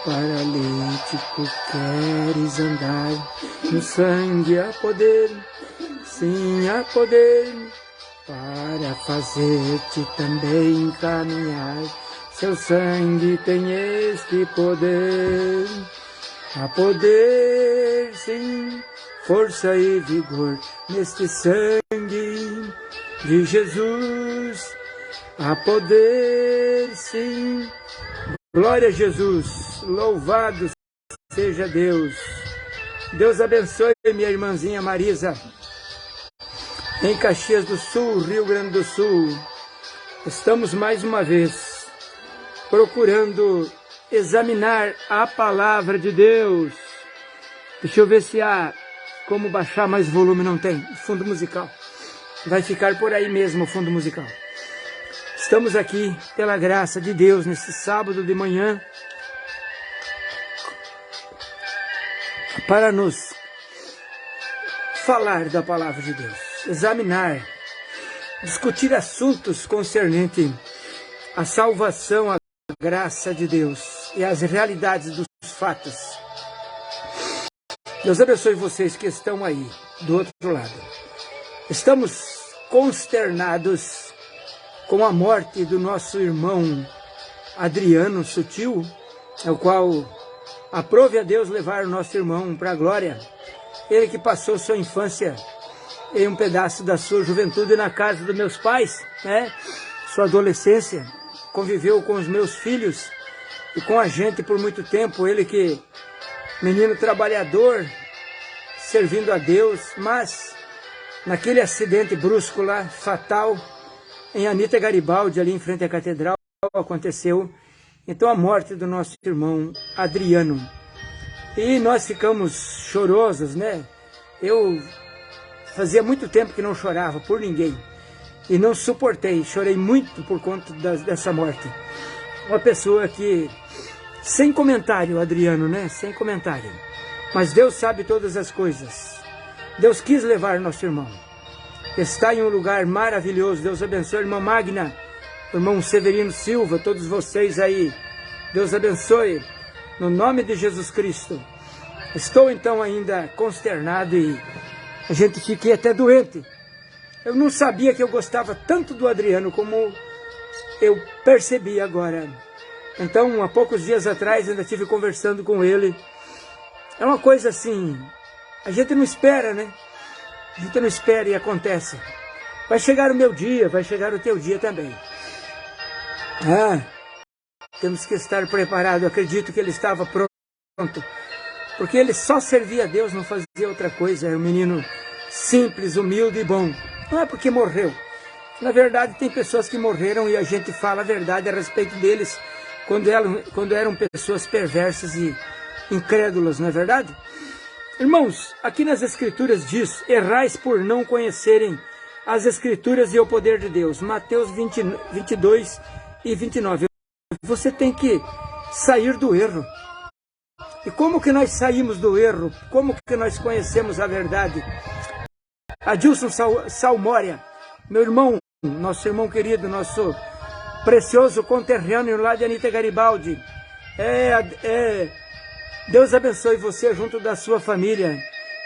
Paralítico, queres andar, no sangue há poder, sim há poder, para fazer-te também caminhar. Seu sangue tem este poder, há poder, sim, força e vigor neste sangue de Jesus. Há poder, sim. Glória a Jesus, louvado seja Deus. Deus abençoe minha irmãzinha Marisa, em Caxias do Sul, Rio Grande do Sul. Estamos mais uma vez procurando examinar a palavra de Deus. Deixa eu ver se há como baixar mais volume. Não tem, fundo musical. Vai ficar por aí mesmo o fundo musical. Estamos aqui, pela graça de Deus, nesse sábado de manhã, para nos falar da palavra de Deus, examinar, discutir assuntos concernentes à salvação, à graça de Deus e às realidades dos fatos. Deus abençoe vocês que estão aí, do outro lado. Estamos consternados com a morte do nosso irmão Adriano Sutil, o qual aprove a Deus levar o nosso irmão para a glória. Ele que passou sua infância em um pedaço da sua juventude na casa dos meus pais, né? Sua adolescência, conviveu com os meus filhos e com a gente por muito tempo. Ele que, menino trabalhador, servindo a Deus, mas naquele acidente brusco lá, fatal, em Anita Garibaldi, ali em frente à catedral, aconteceu então a morte do nosso irmão Adriano. E nós ficamos chorosos, né? Eu fazia muito tempo que não chorava por ninguém. E não suportei, chorei muito por conta dessa morte. Uma pessoa que, sem comentário, Adriano, né? Sem comentário. Mas Deus sabe todas as coisas. Deus quis levar nosso irmão. Está em um lugar maravilhoso. Deus abençoe a irmã Magna, o irmão Severino Silva, todos vocês aí. Deus abençoe, no nome de Jesus Cristo. Estou então ainda consternado e a gente fiquei até doente. Eu não sabia que eu gostava tanto do Adriano como eu percebi agora. Então, há poucos dias atrás, ainda estive conversando com ele. É uma coisa assim, a gente não espera, né? A gente não espera e acontece. Vai chegar o meu dia, vai chegar o teu dia também. Temos que estar preparados. Acredito que ele estava pronto. Porque ele só servia a Deus, não fazia outra coisa. Era um menino simples, humilde e bom. Não é porque morreu. Na verdade, tem pessoas que morreram e a gente fala a verdade a respeito deles quando eram pessoas perversas e incrédulas, não é verdade? Irmãos, aqui nas Escrituras diz: errais por não conhecerem as Escrituras e o poder de Deus. Mateus 22 e 29. Você tem que sair do erro. E como que nós saímos do erro? Como que nós conhecemos a verdade? Adilson Salmória, meu irmão, nosso irmão querido, nosso precioso conterrâneo lá de Anita Garibaldi. Deus abençoe você junto da sua família.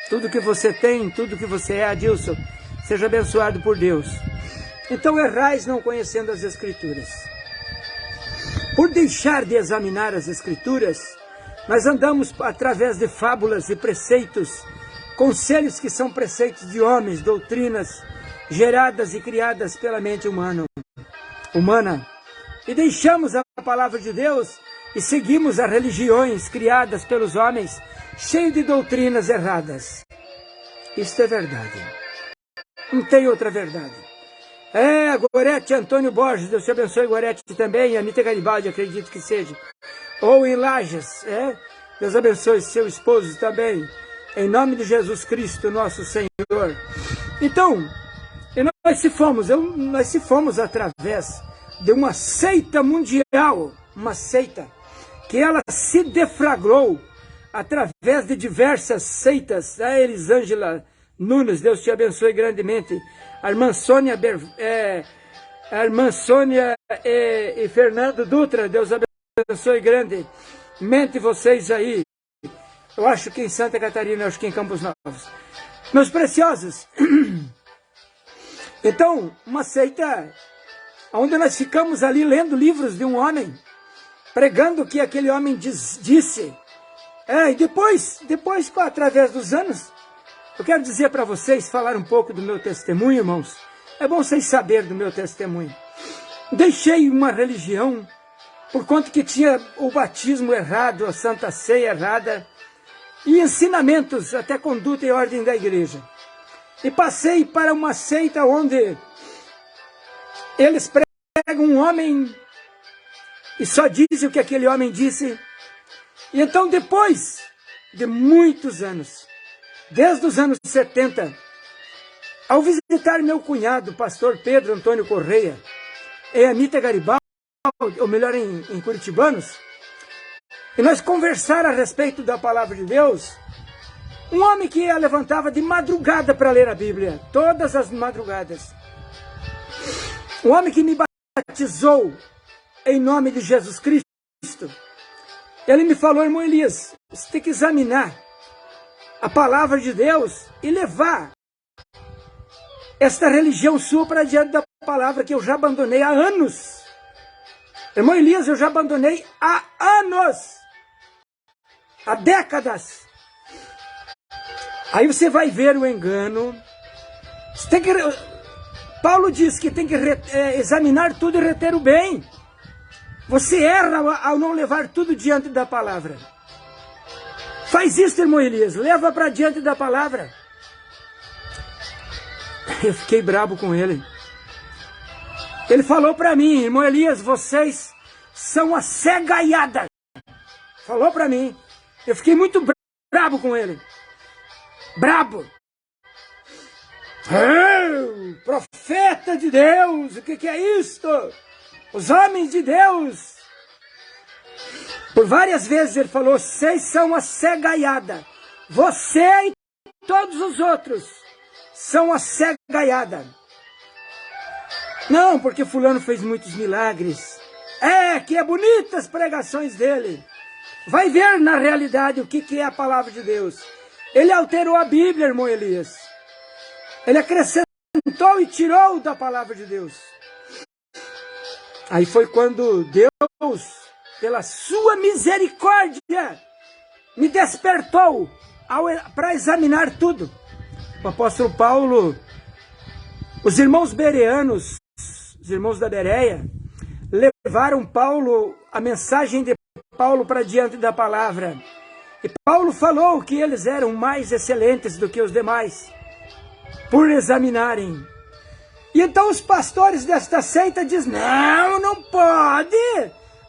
Tudo que você tem, tudo que você é, Adilson, seja abençoado por Deus. Então errais não conhecendo as Escrituras. Por deixar de examinar as Escrituras, nós andamos através de fábulas e preceitos, conselhos que são preceitos de homens, doutrinas geradas e criadas pela mente humana. E deixamos a palavra de Deus e seguimos as religiões criadas pelos homens, cheias de doutrinas erradas. Isto é verdade. Não tem outra verdade. Gorete Antônio Borges, Deus te abençoe, Gorete também, Anita Garibaldi, acredito que seja. Ou em Lages, Deus abençoe seu esposo também, em nome de Jesus Cristo, nosso Senhor. Então, nós se fomos através de uma seita mundial, uma seita, que ela se deflagrou através de diversas seitas. A Elisângela Nunes, Deus te abençoe grandemente. A irmã Sônia, e Fernando Dutra, Deus abençoe grande. mente vocês aí. Eu acho que em Santa Catarina, eu acho que em Campos Novos. Meus preciosos, então, uma seita onde nós ficamos ali lendo livros de um homem, pregando o que aquele homem disse. E depois, através dos anos, eu quero dizer para vocês, falar um pouco do meu testemunho, irmãos. É bom vocês saberem do meu testemunho. Deixei uma religião por conta que tinha o batismo errado, a Santa Ceia errada, e ensinamentos, até conduta e ordem da igreja. E passei para uma seita onde eles pregam um homem e só dizem o que aquele homem disse. E então, depois de muitos anos, desde os anos 70, ao visitar meu cunhado, pastor Pedro Antônio Correia, em Amita Garibaldi, ou melhor, em Curitibanos, e nós conversar a respeito da palavra de Deus, um homem que levantava de madrugada para ler a Bíblia, todas as madrugadas. Um homem que me batizou em nome de Jesus Cristo. Ele me falou, irmão Elias, você tem que examinar a palavra de Deus e levar esta religião sua para diante da palavra que eu já abandonei há anos. Irmão Elias, eu já abandonei há anos, há décadas. Aí você vai ver o engano. Você tem que, Paulo diz que tem que examinar tudo e reter o bem. Você erra ao não levar tudo diante da palavra. Faz isso, irmão Elias, leva para diante da palavra. Eu fiquei bravo com ele. Ele falou para mim, irmão Elias, vocês são a cegaiada. Falou para mim. Eu fiquei muito bravo com ele. Brabo. Profeta de Deus, o que é isto? Os homens de Deus. Por várias vezes ele falou, vocês são a cegaiada. Você e todos os outros são a cegaiada. Não, porque fulano fez muitos milagres. Que é bonitas as pregações dele. Vai ver na realidade o que é a palavra de Deus. Ele alterou a Bíblia, irmão Elias. Ele acrescentou e tirou da palavra de Deus. Aí foi quando Deus, pela sua misericórdia, me despertou para examinar tudo. O apóstolo Paulo, os irmãos bereanos, os irmãos da Bereia, levaram Paulo, a mensagem de Paulo para diante da palavra. E Paulo falou que eles eram mais excelentes do que os demais, por examinarem. E então os pastores desta seita dizem,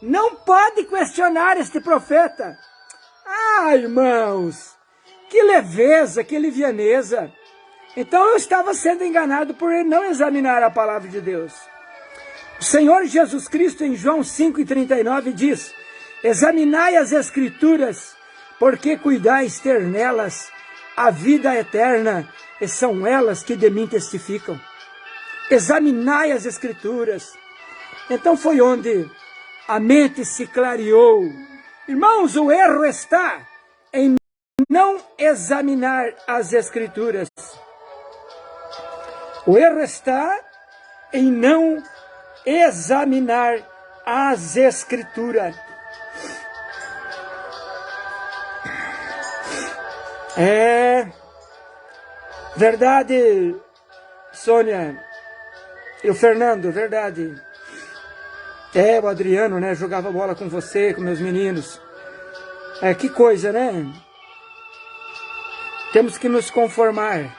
não pode questionar este profeta. Irmãos, que leveza, que livianeza. Então eu estava sendo enganado por não examinar a palavra de Deus. O Senhor Jesus Cristo em João 5,39 diz, examinai as Escrituras, porque cuidais ter nelas a vida eterna, e são elas que de mim testificam. Examinai as Escrituras. Então foi onde a mente se clareou. Irmãos, o erro está em não examinar as Escrituras. O erro está em não examinar as Escrituras. Verdade, Sônia e o Fernando, verdade. O Adriano, né, jogava bola com você, com meus meninos. Que coisa, né? Temos que nos conformar.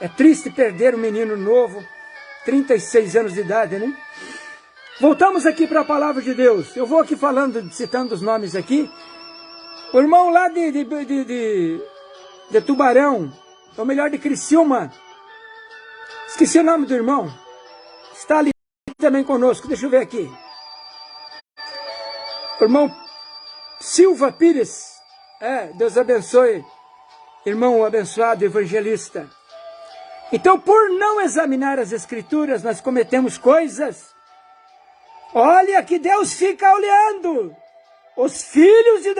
É triste perder um menino novo, 36 anos de idade, né? Voltamos aqui para a palavra de Deus. Eu vou aqui falando, citando os nomes aqui. O irmão lá de Tubarão, ou melhor, de Criciúma. Esqueci o nome do irmão. Está ali também conosco, deixa eu ver aqui. O irmão Silva Pires. Deus abençoe. Irmão abençoado, evangelista. Então, por não examinar as Escrituras, nós cometemos coisas. Olha que Deus fica olhando. os filhos de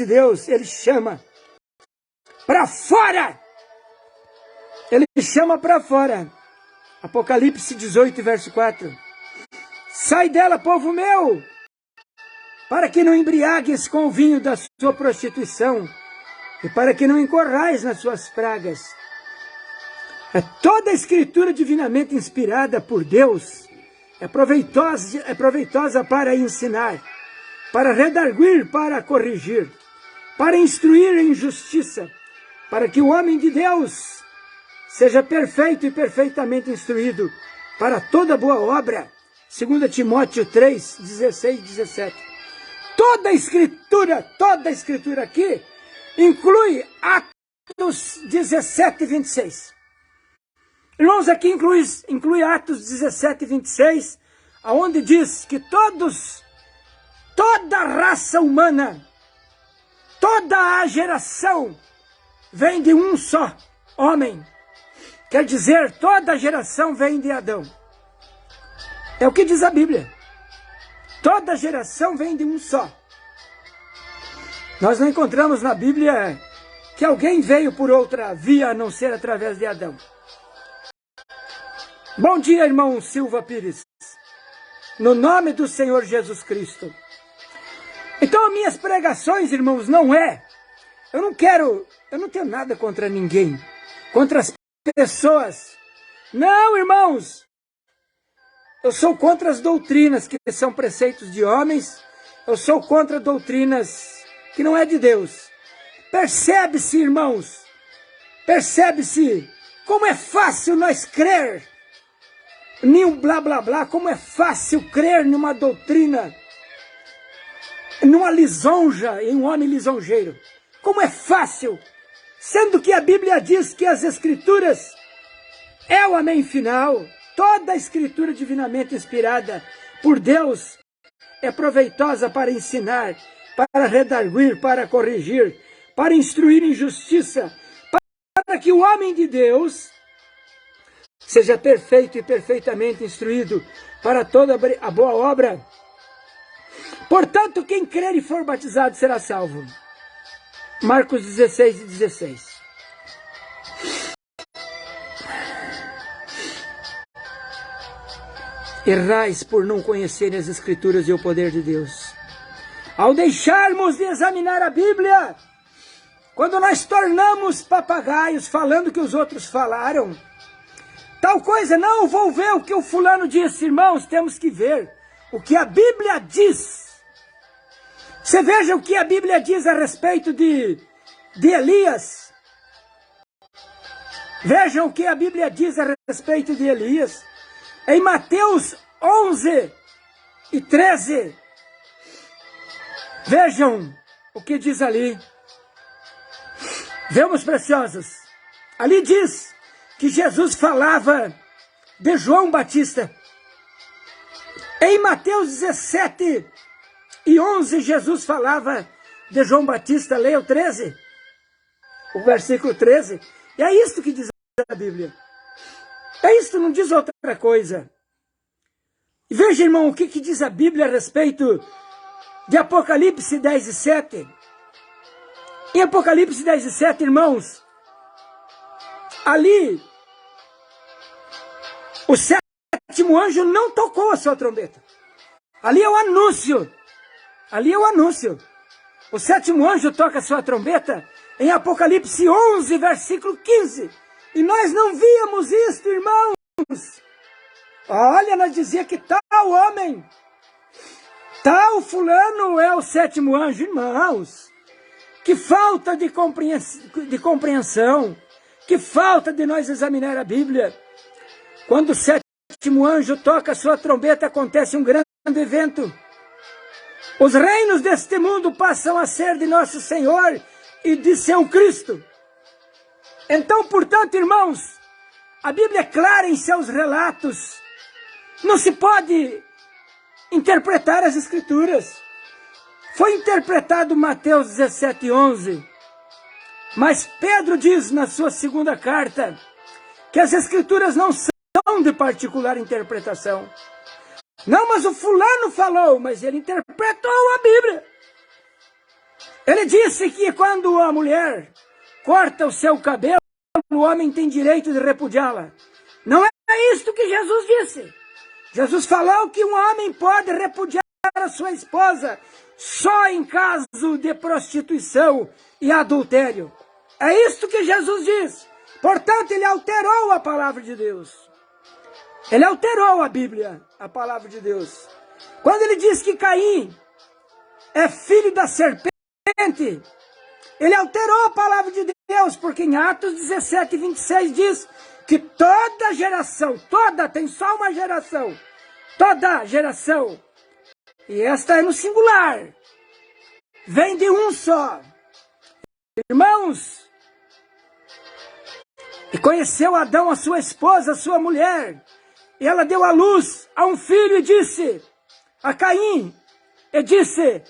Deus, ele chama para fora. Ele chama para fora. Apocalipse 18, verso 4. Sai dela, povo meu, para que não embriagues com o vinho da sua prostituição, e para que não incorrais nas suas pragas. Toda a escritura divinamente inspirada por Deus é proveitosa para ensinar, para redarguir, para corrigir, para instruir em justiça, para que o homem de Deus seja perfeito e perfeitamente instruído para toda boa obra. 2 Timóteo 3, 16 e 17. Toda a escritura aqui inclui Atos 17 e 26. Irmãos, aqui inclui Atos 17 e 26, onde diz que toda a raça humana, toda a geração vem de um só homem. Quer dizer, toda a geração vem de Adão. É o que diz a Bíblia. Toda geração vem de um só. Nós não encontramos na Bíblia que alguém veio por outra via a não ser através de Adão. Bom dia, irmão Silva Pires. No nome do Senhor Jesus Cristo. Então, minhas pregações, irmãos, eu não tenho nada contra ninguém, contra as pessoas. Não, irmãos. Eu sou contra as doutrinas que são preceitos de homens. Eu sou contra doutrinas que não é de Deus. Percebe-se, irmãos, percebe-se como é fácil nós crer em um blá blá blá, como é fácil crer numa doutrina, numa lisonja, em um homem lisonjeiro. Como é fácil, sendo que a Bíblia diz que as Escrituras é o amém final. Toda a Escritura divinamente inspirada por Deus é proveitosa para ensinar, para redarguir, para corrigir, para instruir em justiça, para que o homem de Deus seja perfeito e perfeitamente instruído para toda a boa obra. Portanto, quem crer e for batizado será salvo. Marcos 16 e 16. Errais por não conhecerem as Escrituras e o poder de Deus. Ao deixarmos de examinar a Bíblia, quando nós tornamos papagaios falando que os outros falaram, tal coisa, não, vou ver o que o fulano disse. Irmãos, temos que ver o que a Bíblia diz. Você veja o que a Bíblia diz a respeito de Elias. Vejam o que a Bíblia diz a respeito de Elias. Em Mateus 11 e 13. Vejam o que diz ali. Vemos, preciosos. Ali diz que Jesus falava de João Batista. Em Mateus 17 e 11, Jesus falava de João Batista. Leia o 13, o versículo 13. E é isto que diz a Bíblia. É isto, não diz outra coisa. E veja, irmão, o que diz a Bíblia a respeito de Apocalipse 10 e 7. Em Apocalipse 10 e 7, irmãos, ali, o sétimo anjo não tocou a sua trombeta. Ali é o anúncio. Ali é o anúncio. O sétimo anjo toca a sua trombeta em Apocalipse 11, versículo 15. E nós não víamos isto, irmãos. Olha, nós dizia que tal homem, tal fulano é o sétimo anjo. Irmãos, que falta de compreensão, que falta de nós examinar a Bíblia. Quando o sétimo anjo toca a sua trombeta, acontece um grande evento. Os reinos deste mundo passam a ser de nosso Senhor e de seu Cristo. Então, portanto, irmãos, a Bíblia é clara em seus relatos. Não se pode interpretar as Escrituras. Foi interpretado Mateus 17, 11. Mas Pedro diz na sua segunda carta que as Escrituras não são de particular interpretação. Não, mas o fulano falou, mas ele interpretou a Bíblia. Ele disse que quando a mulher corta o seu cabelo, o homem tem direito de repudiá-la. Não é isto que Jesus disse. Jesus falou que um homem pode repudiar a sua esposa só em caso de prostituição e adultério. É isto que Jesus diz. Portanto, ele alterou a palavra de Deus. Ele alterou a Bíblia, a palavra de Deus. Quando ele diz que Caim é filho da serpente, ele alterou a palavra de Deus, porque em Atos 17, 26 diz que toda geração, tem só uma geração, toda geração, e esta é no singular, vem de um só. Irmãos, e conheceu Adão a sua esposa, a sua mulher, e ela deu à luz a um filho e disse a Caim, e disse: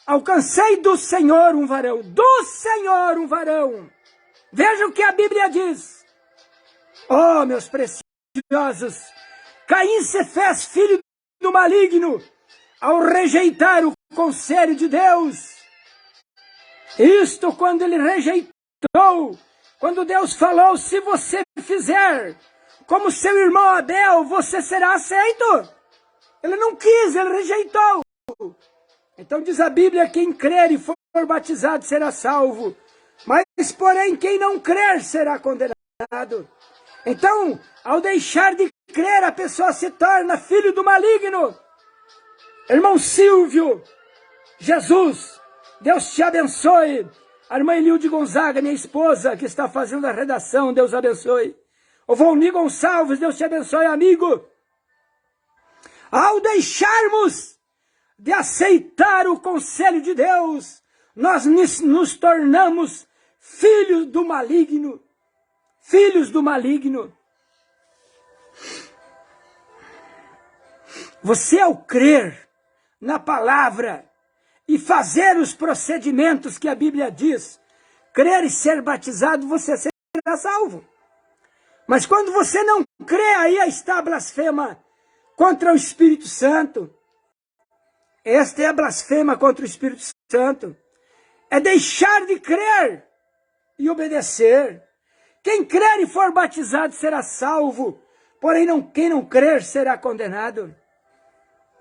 alcancei do Senhor um varão, do Senhor um varão. Veja o que a Bíblia diz. Oh, meus preciosos, Caim se fez filho do maligno ao rejeitar o conselho de Deus. Isto quando ele rejeitou, quando Deus falou, se você fizer como seu irmão Abel, você será aceito. Ele não quis, ele rejeitou. Então diz a Bíblia, quem crer e for batizado será salvo. Mas porém, quem não crer será condenado. Então, ao deixar de crer, a pessoa se torna filho do maligno. Irmão Silvio, Jesus, Deus te abençoe. A irmã Elilde Gonzaga, minha esposa, que está fazendo a redação, Deus abençoe. O Volnir Gonçalves, Deus te abençoe, amigo. Ao deixarmos de aceitar o conselho de Deus, nós nos tornamos filhos do maligno. Filhos do maligno. Você, ao crer na palavra e fazer os procedimentos que a Bíblia diz, crer e ser batizado, você será salvo. Mas quando você não crê, aí está a blasfema contra o Espírito Santo. Esta é a blasfema contra o Espírito Santo. É deixar de crer e obedecer. Quem crer e for batizado será salvo, porém quem não crer será condenado.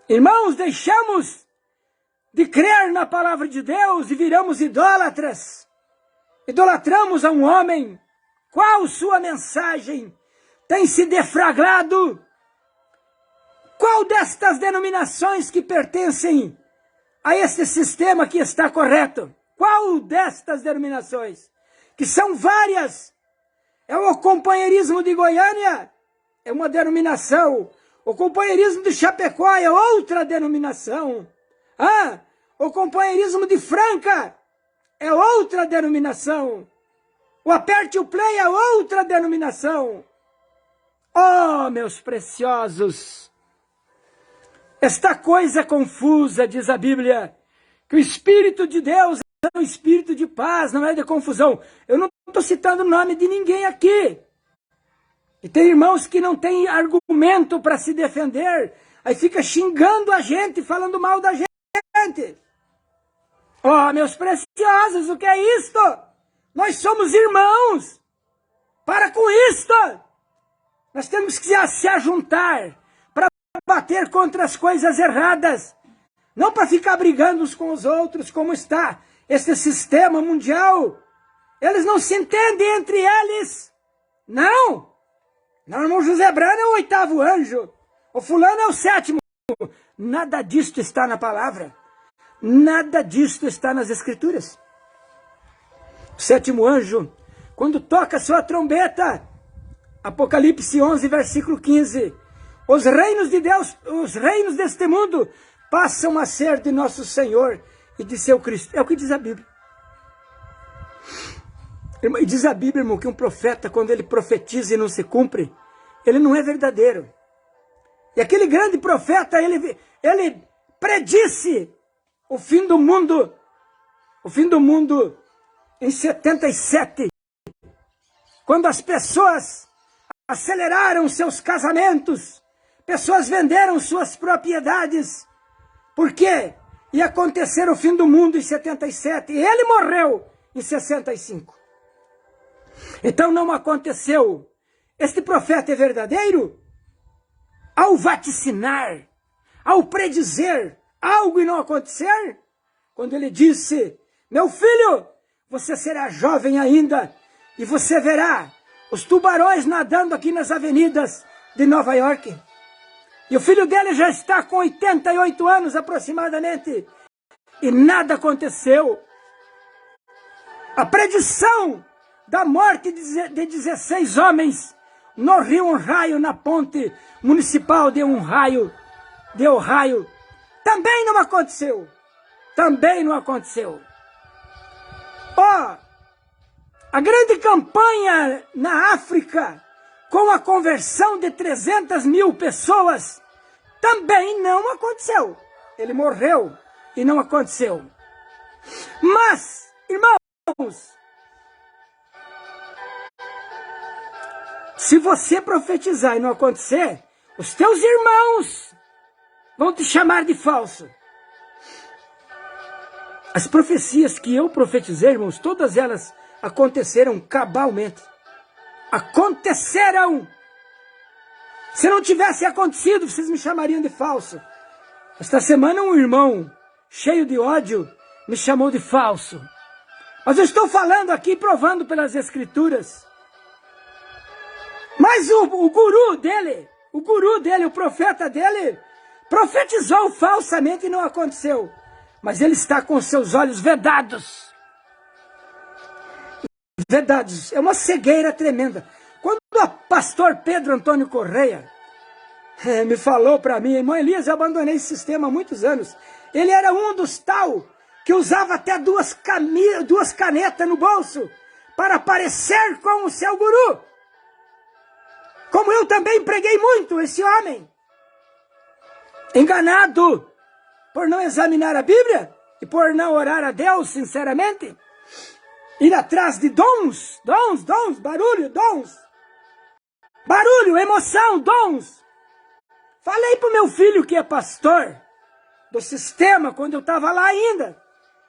Irmãos, deixamos de crer na palavra de Deus e viramos idólatras. Idolatramos a um homem. Qual sua mensagem tem se deflagrado? Qual destas denominações que pertencem a este sistema que está correto? Qual destas denominações? Que são várias. É o companheirismo de Goiânia, é uma denominação. O companheirismo de Chapecó é outra denominação. O companheirismo de Franca é outra denominação. O Aperte o Play é outra denominação. Oh, meus preciosos! Esta coisa confusa, diz a Bíblia, que o Espírito de Deus é um espírito de paz, não é de confusão. Eu não estou citando o nome de ninguém aqui. E tem irmãos que não têm argumento para se defender, aí fica xingando a gente, falando mal da gente. Oh, meus preciosos, o que é isto? Nós somos irmãos. Para com isto. Nós temos que se ajuntar para bater contra as coisas erradas. Não para ficar brigando uns com os outros, como está esse sistema mundial. Eles não se entendem entre eles. Não. Não, irmão José Brano é o 8º anjo. O fulano é o 7º. Nada disto está na palavra. Nada disto está nas escrituras. O 7º anjo, quando toca sua trombeta, Apocalipse 11, versículo 15, os reinos de Deus, os reinos deste mundo, passam a ser de nosso Senhor e de seu Cristo. É o que diz a Bíblia. E diz a Bíblia, irmão, que um profeta, quando ele profetiza e não se cumpre, ele não é verdadeiro. E aquele grande profeta, ele predisse o fim do mundo em 77, quando as pessoas aceleraram seus casamentos pessoas venderam suas propriedades, porque ia acontecer o fim do mundo em 77, e ele morreu em 65. Então não aconteceu. Este profeta é verdadeiro? Ao vaticinar, ao predizer algo e não acontecer, quando ele disse, meu filho, você será jovem ainda, e você verá os tubarões nadando aqui nas avenidas de Nova York. E o filho dele já está com 88 anos aproximadamente, e nada aconteceu. A predição da morte de 16 homens no Rio Ohio, na ponte municipal de Ohio, também não aconteceu. Também não aconteceu. A grande campanha na África, com a conversão de 300 mil pessoas, também não aconteceu. Ele morreu e não aconteceu. Mas, irmãos, se você profetizar e não acontecer, os teus irmãos vão te chamar de falso. As profecias que eu profetizei, irmãos, todas elas aconteceram cabalmente. Aconteceram! Se não tivesse acontecido, vocês me chamariam de falso. Esta semana um irmão, cheio de ódio, me chamou de falso. Mas eu estou falando aqui, provando pelas Escrituras. Mas o guru dele, o profeta dele, profetizou falsamente e não aconteceu. Mas ele está com seus olhos vedados. Vedados. É uma cegueira tremenda. Quando o pastor Pedro Antônio Correia me falou para mim, irmão Elias, eu abandonei esse sistema há muitos anos. Ele era um dos tal que usava até duas canetas no bolso para parecer com o seu guru. Como eu também preguei muito esse homem. Enganado por não examinar a Bíblia e por não orar a Deus sinceramente. Ir atrás de dons, barulho, dons. Barulho, emoção, dons. Falei para o meu filho que é pastor do sistema, quando eu estava lá ainda.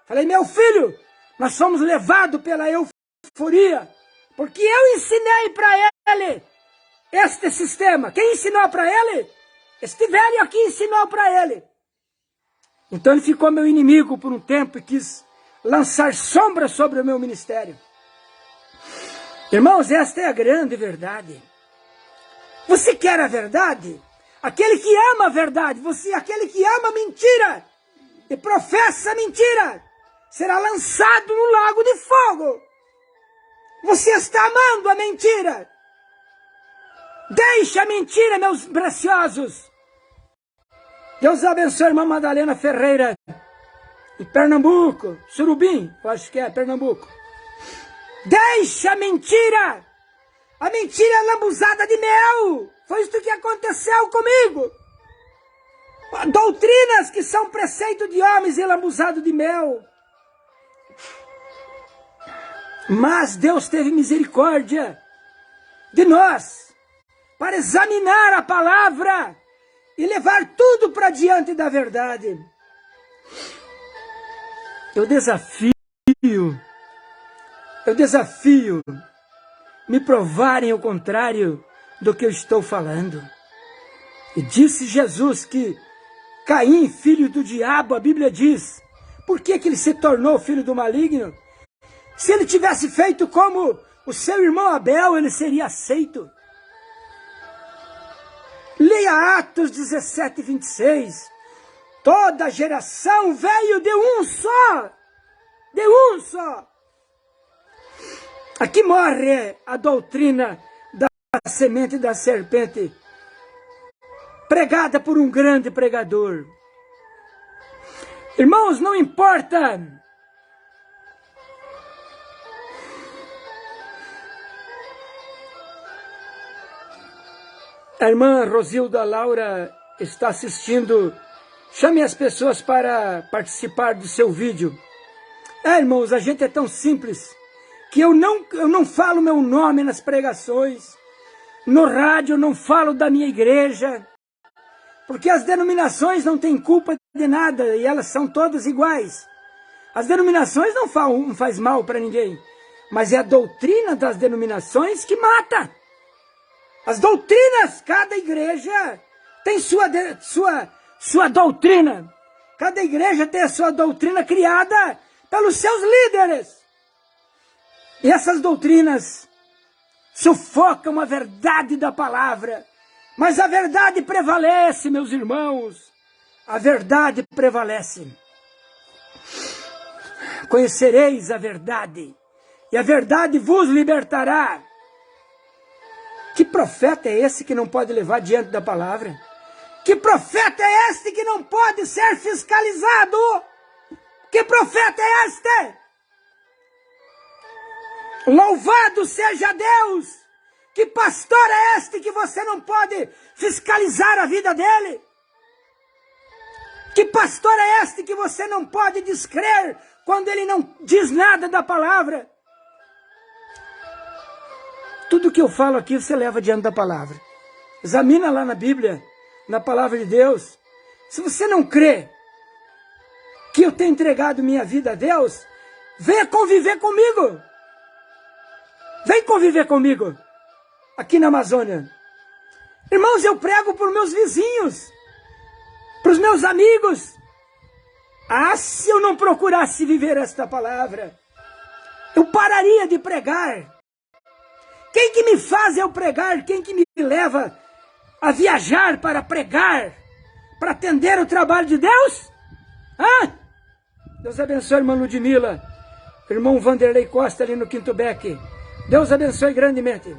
Falei, meu filho, nós fomos levados pela euforia, porque eu ensinei para ele este sistema. Quem ensinou para ele? Este velho aqui ensinou para ele. Então ele ficou meu inimigo por um tempo e quis lançar sombra sobre o meu ministério. Irmãos, esta é a grande verdade. Você quer a verdade? Aquele que ama a verdade, aquele que ama a mentira e professa a mentira, será lançado no lago de fogo. Você está amando a mentira. Deixa a mentira, meus preciosos. Deus abençoe a irmã Madalena Ferreira, em Pernambuco, Surubim, eu acho que é Pernambuco. Deixa a mentira. A mentira é lambuzada de mel. Foi isso que aconteceu comigo. Doutrinas que são preceito de homens e lambuzado de mel. Mas Deus teve misericórdia de nós para examinar a palavra e levar tudo para diante da verdade. Eu desafio me provarem o contrário do que eu estou falando. E disse Jesus que Caim, filho do diabo, a Bíblia diz, por que ele se tornou filho do maligno? Se ele tivesse feito como o seu irmão Abel, ele seria aceito. Leia Atos 17, 26. Toda geração veio de um só. De um só. Aqui morre a doutrina da semente da serpente, pregada por um grande pregador. Irmãos, não importa a irmã Rosilda Laura está assistindo. Chame as pessoas para participar do seu vídeo. Irmãos, a gente é tão simples que eu não falo meu nome nas pregações. No rádio eu não falo da minha igreja. Porque as denominações não têm culpa de nada e elas são todas iguais. As denominações não faz mal para ninguém, mas é a doutrina das denominações que mata. As doutrinas, cada igreja tem sua doutrina. Cada igreja tem a sua doutrina criada pelos seus líderes. E essas doutrinas sufocam a verdade da palavra. Mas a verdade prevalece, meus irmãos. A verdade prevalece. Conhecereis a verdade, e a verdade vos libertará. Que profeta é esse que não pode levar diante da palavra? Que profeta é este que não pode ser fiscalizado? Que profeta é este? Louvado seja Deus! Que pastor é este que você não pode fiscalizar a vida dele? Que pastor é este que você não pode descrer quando ele não diz nada da palavra? Tudo que eu falo aqui você leva diante da palavra. Examina lá na Bíblia, na palavra de Deus. Se você não crê que eu tenho entregado minha vida a Deus, venha conviver comigo. Vem conviver comigo aqui na Amazônia. Irmãos, eu prego por meus vizinhos, para os meus amigos. Ah, se eu não procurasse viver esta palavra, eu pararia de pregar. Quem que me faz eu pregar? Quem que me leva a viajar para pregar? Para atender o trabalho de Deus? Ah? Deus abençoe a irmã Ludmila, irmão Vanderlei Costa ali no Quinto Beck. Deus abençoe grandemente.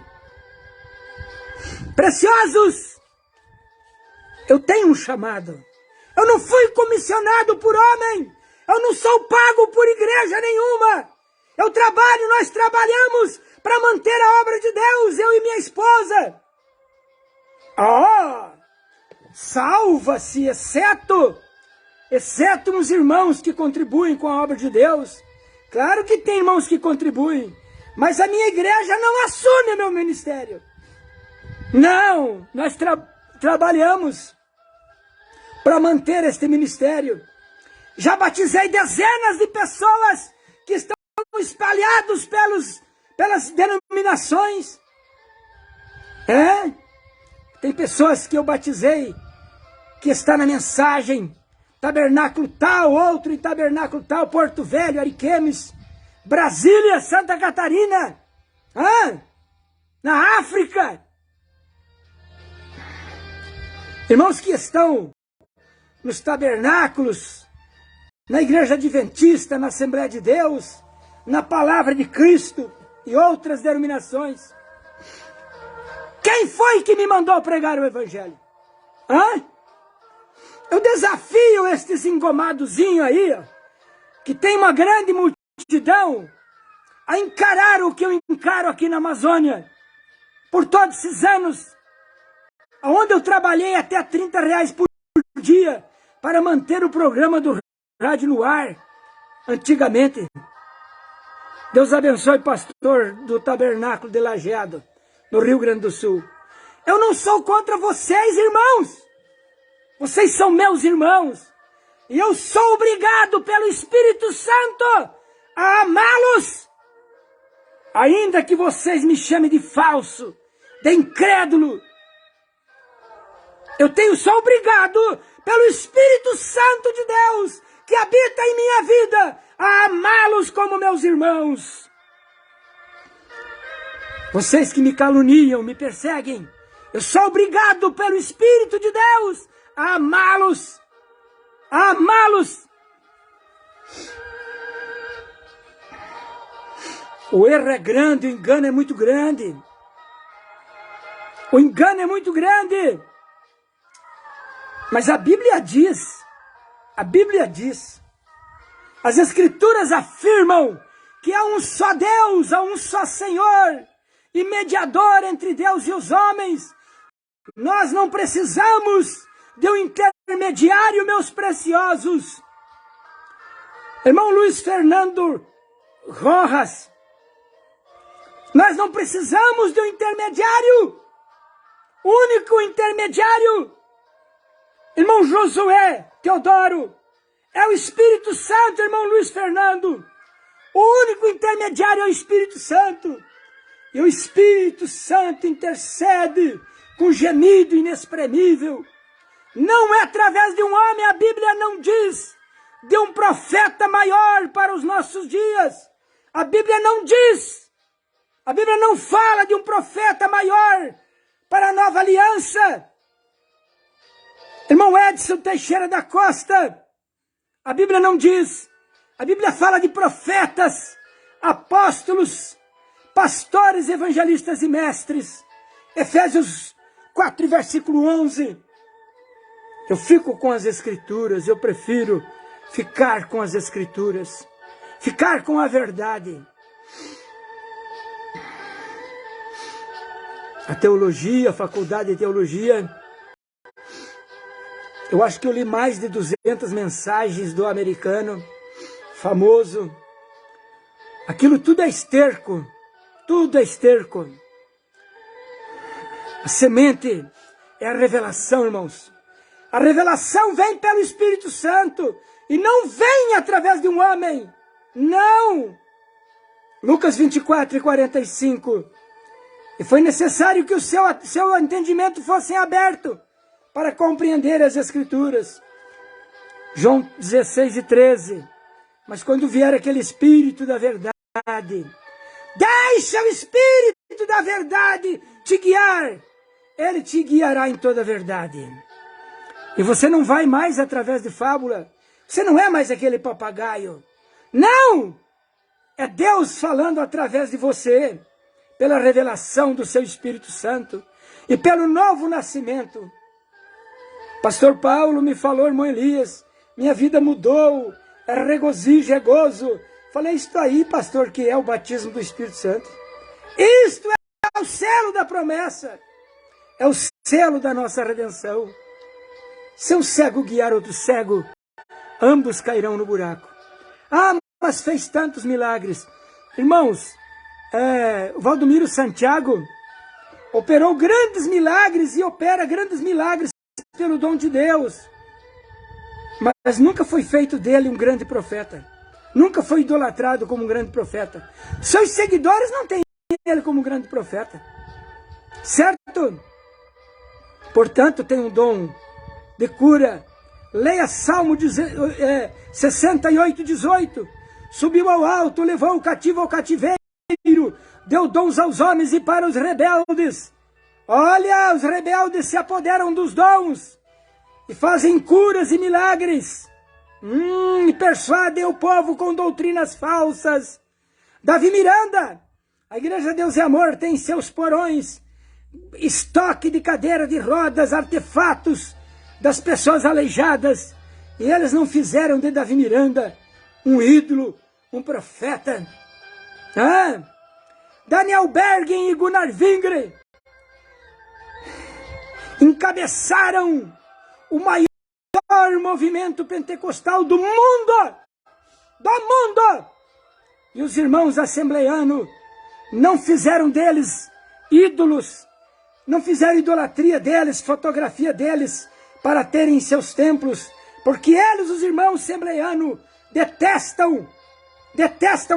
Preciosos, eu tenho um chamado. Eu não fui comissionado por homem. Eu não sou pago por igreja nenhuma. Eu trabalho, nós trabalhamos para manter a obra de Deus, eu e minha esposa. Salva-se, exceto uns irmãos que contribuem com a obra de Deus. Claro que tem irmãos que contribuem, mas a minha igreja não assume meu ministério. Não, nós trabalhamos para manter este ministério. Já batizei dezenas de pessoas que estão espalhados pelas denominações. Tem pessoas que eu batizei, que está na mensagem, tabernáculo tal, outro em tabernáculo tal, Porto Velho, Ariquemes, Brasília, Santa Catarina, na África. Irmãos que estão nos tabernáculos, na Igreja Adventista, na Assembleia de Deus, na Palavra de Cristo e outras denominações. Quem foi que me mandou pregar o Evangelho? Eu desafio estes engomadozinhos aí, que tem uma grande multidão, a encarar o que eu encaro aqui na Amazônia, por todos esses anos, onde eu trabalhei até R$30 por dia, para manter o programa do rádio no ar, antigamente. Deus abençoe, pastor do Tabernáculo de Lajeado, no Rio Grande do Sul. Eu não sou contra vocês, irmãos. Vocês são meus irmãos. E eu sou obrigado pelo Espírito Santo a amá-los. Ainda que vocês me chamem de falso, de incrédulo, sou obrigado pelo Espírito Santo de Deus, que habita em minha vida, a amá-los como meus irmãos. Vocês que me caluniam, me perseguem, eu sou obrigado pelo Espírito de Deus a amá-los, a amá-los. O erro é grande, o engano é muito grande. O engano é muito grande. Mas a Bíblia diz, as Escrituras afirmam que há um só Deus, há um só Senhor, e mediador entre Deus e os homens. Nós não precisamos de um intermediário, meus preciosos. Irmão Luiz Fernando Rojas, nós não precisamos de um intermediário. O único intermediário irmão Josué Teodoro, é o Espírito Santo, irmão Luiz Fernando. O único intermediário é o Espírito Santo. E o Espírito Santo intercede com gemido inexprimível. Não é através de um homem, a Bíblia não diz de um profeta maior para os nossos dias. A Bíblia não diz, a Bíblia não fala de um profeta maior para a nova aliança. Irmão Edson Teixeira da Costa, a Bíblia não diz. A Bíblia fala de profetas, apóstolos, pastores, evangelistas e mestres. Efésios 4, versículo 11. Eu fico com as Escrituras, eu prefiro ficar com as Escrituras, ficar com a verdade. A teologia, a faculdade de teologia, eu acho que eu li mais de 200 mensagens do americano famoso. Aquilo tudo é esterco, tudo é esterco. A semente é a revelação, irmãos. A revelação vem pelo Espírito Santo e não vem através de um homem. Não! Lucas 24 e 45. E foi necessário que o seu entendimento fosse aberto para compreender as Escrituras. João 16 e 13. Mas quando vier aquele Espírito da verdade, deixa o Espírito da verdade te guiar. Ele te guiará em toda a verdade. E você não vai mais através de fábula. Você não é mais aquele papagaio. Não! É Deus falando através de você, pela revelação do seu Espírito Santo e pelo novo nascimento. Pastor Paulo me falou, irmão Elias, minha vida mudou, é regozijo, é gozo. Falei, isto aí, pastor, que é o batismo do Espírito Santo. Isto é o selo da promessa. É o selo da nossa redenção. Se um cego guiar outro cego, ambos cairão no buraco. Ah, mas fez tantos milagres. Irmãos, o Valdomiro Santiago operou grandes milagres e opera grandes milagres pelo dom de Deus. Mas nunca foi feito dele um grande profeta. Nunca foi idolatrado como um grande profeta. Seus seguidores não têm ele como um grande profeta. Certo? Portanto, tem um dom de cura. Leia Salmo 68, 18. Subiu ao alto, levou o cativo ao cativeiro, deu dons aos homens e para os rebeldes. Olha, os rebeldes se apoderam dos dons e fazem curas e milagres. E persuadem o povo com doutrinas falsas. Davi Miranda, a Igreja Deus e Amor tem em seus porões estoque de cadeira de rodas, artefatos das pessoas aleijadas. E eles não fizeram de Davi Miranda um ídolo, um profeta. Daniel Bergen e Gunnar Wingre encabeçaram o maior movimento pentecostal do mundo. Do mundo! E os irmãos assembleianos não fizeram deles ídolos, não fizeram idolatria deles, fotografia deles, para terem em seus templos, porque eles, os irmãos assembleianos, detestam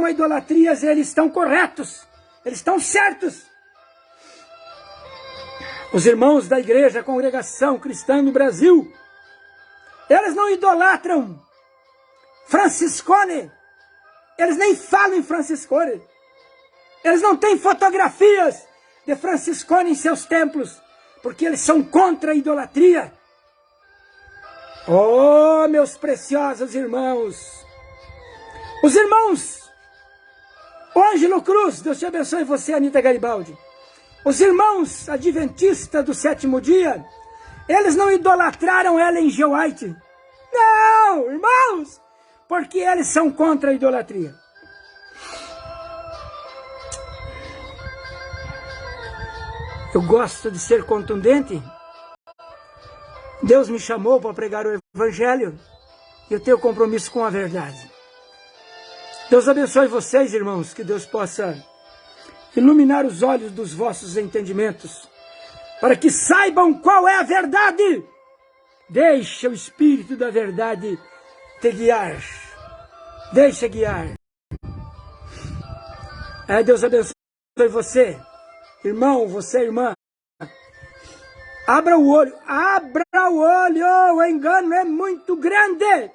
a idolatria. Eles estão corretos, eles estão certos. Os irmãos da igreja, a congregação cristã no Brasil, eles não idolatram Franciscone, eles nem falam em Franciscone, eles não têm fotografias de Franciscone em seus templos, porque eles são contra a idolatria. Oh, meus preciosos irmãos, os irmãos, o Ângelo Cruz, Deus te abençoe você, Anita Garibaldi, os irmãos adventistas do sétimo dia, eles não idolatraram Ellen G. White. Não, irmãos, porque eles são contra a idolatria. Eu gosto de ser contundente. Deus me chamou para pregar o Evangelho e eu tenho compromisso com a verdade. Deus abençoe vocês, irmãos, que Deus possa iluminar os olhos dos vossos entendimentos, para que saibam qual é a verdade. Deixa o Espírito da verdade te guiar. Deixa guiar. Deus abençoe você, irmão, você, irmã. Abra o olho, o engano é muito grande.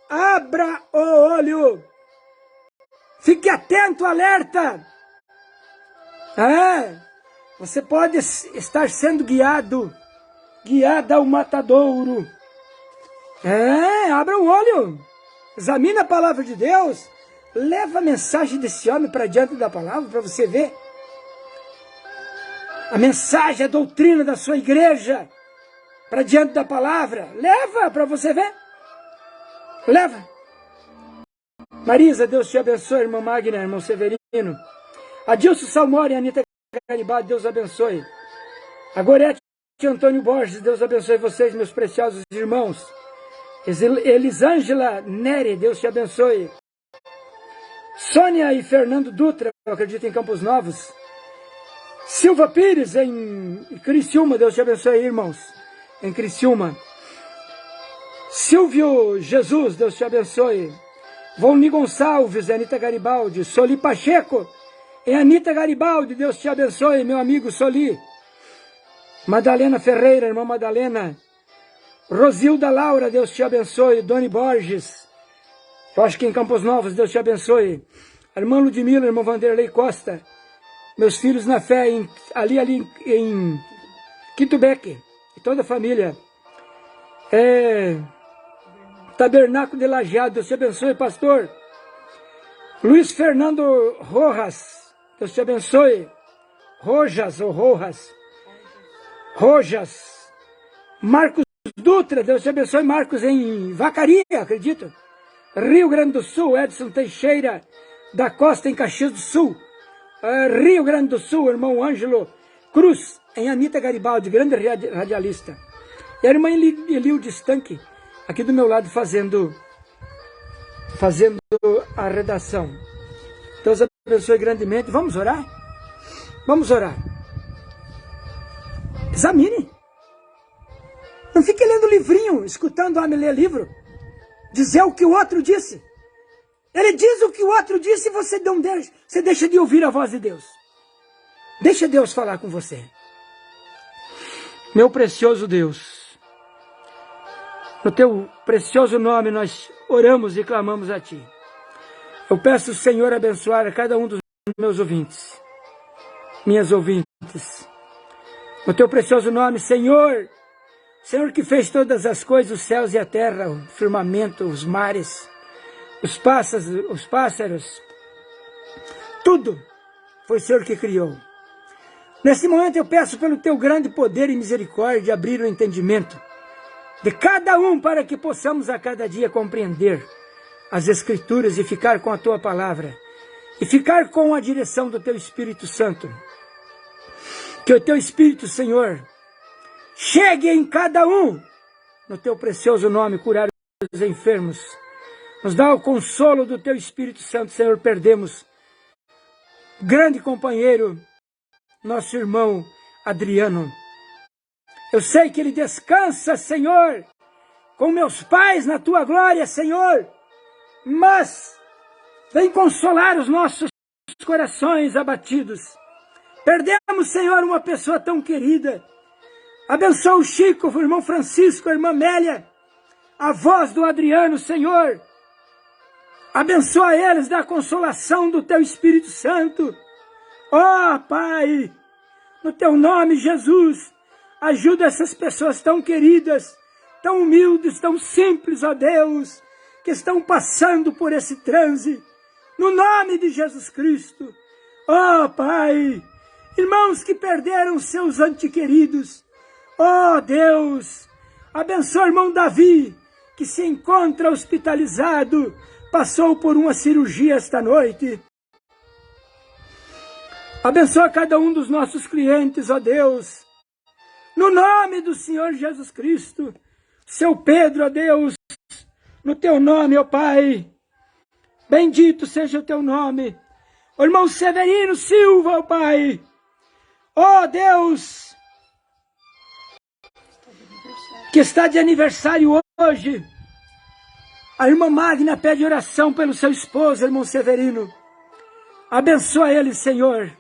Abra o olho. Fique atento, alerta. Você pode estar sendo guiada ao matadouro. Abra o olho. Examine a palavra de Deus. Leva a mensagem desse homem para diante da palavra, para você ver. A mensagem, a doutrina da sua igreja, para diante da palavra. Leva para você ver. Leva. Marisa, Deus te abençoe, irmã Magna, irmão Severino. Adilson Salmori e Anita Garibaldi, Deus abençoe. A Gorete Antônio Borges, Deus abençoe vocês, meus preciosos irmãos. Elisângela Neri, Deus te abençoe. Sônia e Fernando Dutra, eu acredito em Campos Novos. Silva Pires, em Criciúma, Deus te abençoe, irmãos. Em Criciúma. Silvio Jesus, Deus te abençoe. Volni Gonçalves, Anita Garibaldi. Soli Pacheco e Anita Garibaldi, Deus te abençoe, meu amigo Soli. Madalena Ferreira, irmã Madalena. Rosilda Laura, Deus te abençoe. Doni Borges, eu acho que em Campos Novos, Deus te abençoe. Irmã Ludmila, irmão Vanderlei Costa. Meus filhos na fé, ali em Quitubeque. E toda a família. Tabernáculo de Lajeado, Deus te abençoe, pastor. Luiz Fernando Rojas, Deus te abençoe. Rojas ou Rojas. Rojas. Marcos Dutra, Deus te abençoe. Marcos em Vacaria, acredito. Rio Grande do Sul, Edson Teixeira da Costa em Caxias do Sul. Rio Grande do Sul, irmão Ângelo Cruz em Anita Garibaldi, grande radialista. E a irmã Elilde Stanque, aqui do meu lado, fazendo a redação. Deus abençoe grandemente. Vamos orar? Vamos orar. Examine. Não fique lendo livrinho, escutando o homem ler livro. Dizer o que o outro disse. Ele diz o que o outro disse e você deixa de ouvir a voz de Deus. Deixa Deus falar com você. Meu precioso Deus, no teu precioso nome nós oramos e clamamos a ti. Eu peço, Senhor, abençoar a cada um dos meus ouvintes, minhas ouvintes. No teu precioso nome, Senhor, Senhor que fez todas as coisas, os céus e a terra, o firmamento, os mares, os pássaros, tudo foi o Senhor que criou. Nesse momento eu peço pelo teu grande poder e misericórdia abrir o entendimento de cada um para que possamos a cada dia compreender as Escrituras e ficar com a tua palavra e ficar com a direção do teu Espírito Santo. Que o teu Espírito, Senhor, chegue em cada um, no teu precioso nome, curar os enfermos. Nos dá o consolo do teu Espírito Santo, Senhor. Perdemos grande companheiro, nosso irmão Adriano. Eu sei que ele descansa, Senhor, com meus pais na tua glória, Senhor. Mas vem consolar os nossos corações abatidos. Perdemos, Senhor, uma pessoa tão querida. Abençoa o Chico, o irmão Francisco, a irmã Amélia, a voz do Adriano, Senhor. Abençoa eles da consolação do teu Espírito Santo. Ó, Pai, no teu nome, Jesus, ajuda essas pessoas tão queridas, tão humildes, tão simples, ó Deus, que estão passando por esse transe, no nome de Jesus Cristo. Ó, Pai, irmãos que perderam seus antequeridos, ó Deus, abençoa o irmão Davi, que se encontra hospitalizado, passou por uma cirurgia esta noite. Abençoa cada um dos nossos clientes, ó Deus, no nome do Senhor Jesus Cristo. Seu Pedro, ó Deus, no teu nome, ó Pai, bendito seja o teu nome. O irmão Severino Silva, ó Pai, ó Deus, que está de aniversário hoje. A irmã Magna pede oração pelo seu esposo, irmão Severino. Abençoa ele, Senhor.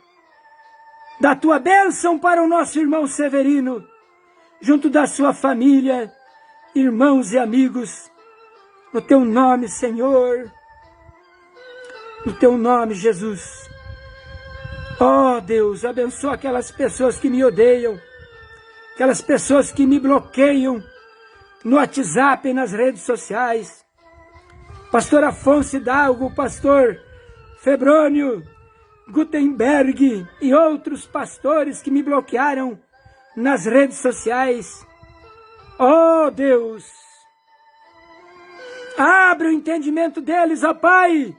Dá tua bênção para o nosso irmão Severino, junto da sua família, irmãos e amigos. No teu nome, Senhor. No teu nome, Jesus. Oh, Deus, abençoa aquelas pessoas que me odeiam, aquelas pessoas que me bloqueiam no WhatsApp e nas redes sociais. Pastor Afonso Hidalgo, pastor Febrônio Gutenberg e outros pastores que me bloquearam nas redes sociais. Oh, Deus, abre o entendimento deles, ó Pai.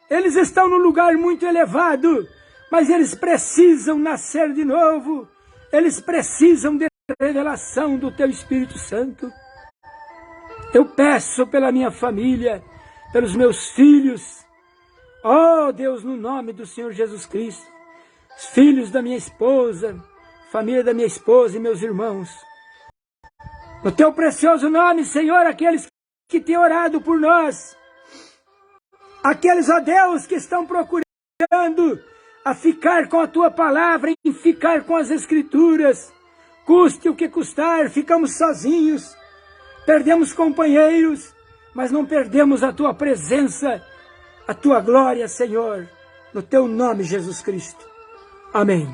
Eles estão num lugar muito elevado, mas eles precisam nascer de novo. Eles precisam de revelação do Teu Espírito Santo. Eu peço pela minha família, pelos meus filhos. Oh, Deus, no nome do Senhor Jesus Cristo. Os filhos da minha esposa, família da minha esposa e meus irmãos. No Teu precioso nome, Senhor, aqueles que têm orado por nós. Aqueles, ó Deus, que estão procurando a ficar com a Tua palavra e ficar com as Escrituras. Custe o que custar, ficamos sozinhos, perdemos companheiros, mas não perdemos a Tua presença, a Tua glória, Senhor, no Teu nome, Jesus Cristo. Amém.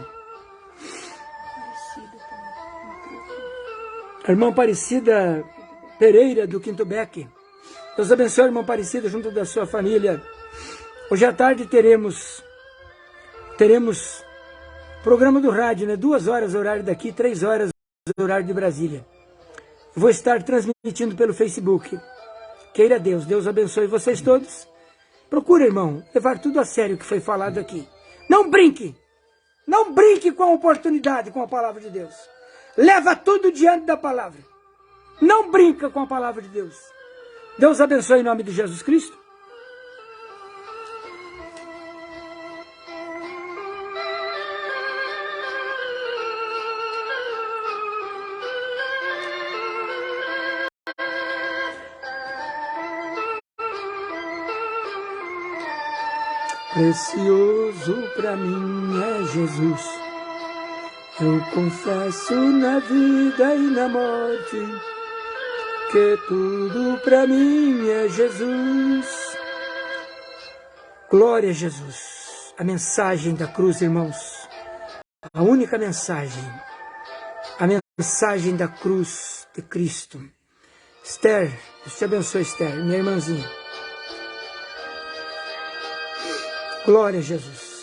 A irmã Aparecida Pereira, do Quinto Beck. Deus abençoe a irmã Aparecida junto da sua família. Hoje à tarde teremos programa do rádio, né? 2 horas horário daqui, 3 horas horário de Brasília. Vou estar transmitindo pelo Facebook. Queira Deus, Deus abençoe vocês todos. Procure, irmão, levar tudo a sério que foi falado aqui. Não brinque! Não brinque com a oportunidade, com a palavra de Deus. Leva tudo diante da palavra. Não brinca com a palavra de Deus. Deus abençoe em nome de Jesus Cristo. Precioso para mim é Jesus. Eu confesso na vida e na morte que tudo para mim é Jesus. Glória a Jesus. A mensagem da cruz, irmãos. A única mensagem. A mensagem da cruz de Cristo. Esther, Deus te abençoe, Esther, minha irmãzinha. Glória a Jesus.